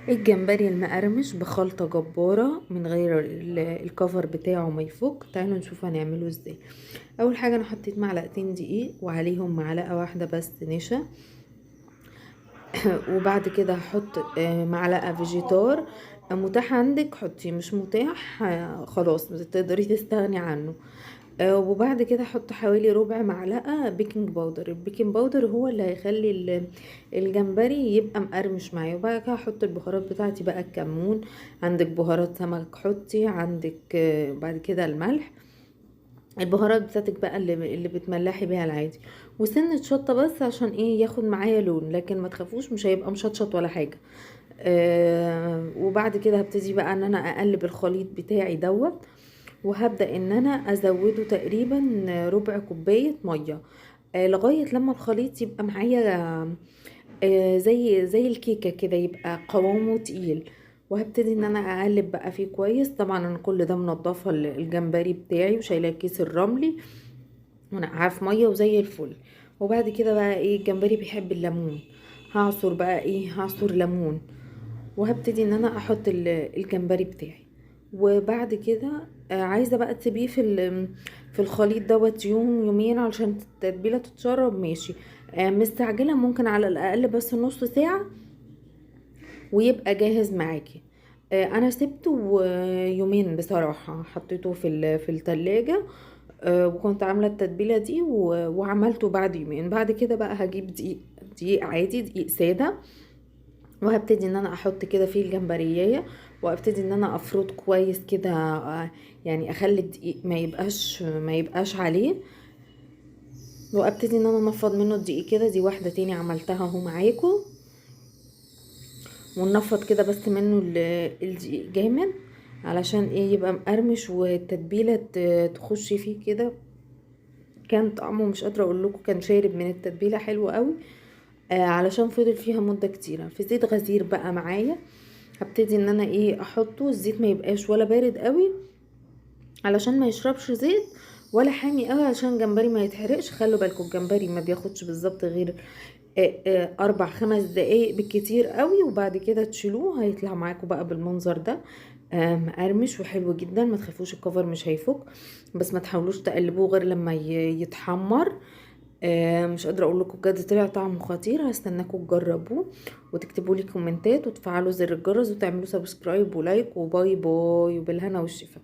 الجمبري المقرمش بخلطة جبارة من غير الكفر بتاعه ما يفك. تعالوا نشوف هنعمله ازاي. اول حاجة انا حطيت معلقتين دقيق وعليهم معلقة واحدة بس نشا. وبعد كده هحط معلقة فيجيتار. متاح عندك حطي، مش متاح خلاص تقدري تستغني عنه. وبعد كده احط حوالي ربع معلقة بيكنج باودر. البيكنج باودر هو اللي هيخلي الجمبري يبقى مقرمش معايا. وبعد كده احط البهارات بتاعتي بقى، الكمون، عندك بهارات سمك حطي، عندك بعد كده الملح، البهارات بتاعتك بقى اللي بتملحي بيها العادي، وسنة شطة بس عشان ايه ياخد معايا لون، لكن ما تخافوش مش هيبقى مشطشط ولا حاجة. وبعد كده هبتدي بقى ان انا اقلب الخليط بتاعي دوت، وهبدأ ان انا ازوده تقريبا ربع كوباية مية لغاية لما الخليط يبقى معايا زي الكيكة كده، يبقى قوامه تقيل. وهبتدي ان انا اقلب بقى فيه كويس. طبعا انا كل ده منضفه الجمبري بتاعي وشايله الكيس الرملي ونقعاه في ميه وزي الفل. وبعد كده بقى ايه، الجمبري بيحب الليمون، هعصر بقى ايه، هعصر ليمون. وهبتدي ان انا احط الجمبري بتاعي. وبعد كده عايزه بقى تسيبيه في الخليط دوت يوم يومين علشان التتبيله تتشرب، ماشي. مستعجله ممكن على الاقل بس نص ساعه ويبقى جاهز معاكي. انا سبته يومين بصراحه، حطيته في التلاجة. وكنت عامله التتبيله دي وعملته بعد يومين. بعد كده بقى هجيب دقيق عادي، دقيق ساده، وهبتدي ان انا احط كده فيه الجمبرية، وابتدي ان انا افرط كويس كده. يعني اخلي الدقيق ما يبقاش عليه، وابتدي ان انا انفض منه الدقيق كده. دي واحدة تاني عملتها اهو معاكم. وننفض كده بس منه الدقيق جامد علشان ايه يبقى مقرمش والتتبيلة تخش فيه كده. كان طعمه مش قادرة اقول لكم، كان شارب من التتبيلة حلو قوي. علشان فضل فيها مدة كتيرة. في زيت غزير بقى معايا هبتدي ان انا ايه احطه. الزيت ما يبقاش ولا بارد قوي علشان ما يشربش زيت، ولا حامي قوي علشان الجمبري ما يتحرقش. خلوا بالكم الجمبري ما بياخدش بالظبط غير 4 5 دقايق بالكتير قوي، وبعد كده تشيلوه هيطلع معاكم بقى بالمنظر ده مقرمش وحلو جدا. ما تخافوش الكفر مش هيفك، بس ما تحاولوش تقلبوه غير لما يتحمر. مش قادره اقول لكم بجد طلع طعمه خطير. هستناكم تجربوه وتكتبوا لي كومنتات وتفعلوا زر الجرس وتعملوا سبسكرايب ولايك، وباي باي وبالهنا والشفا.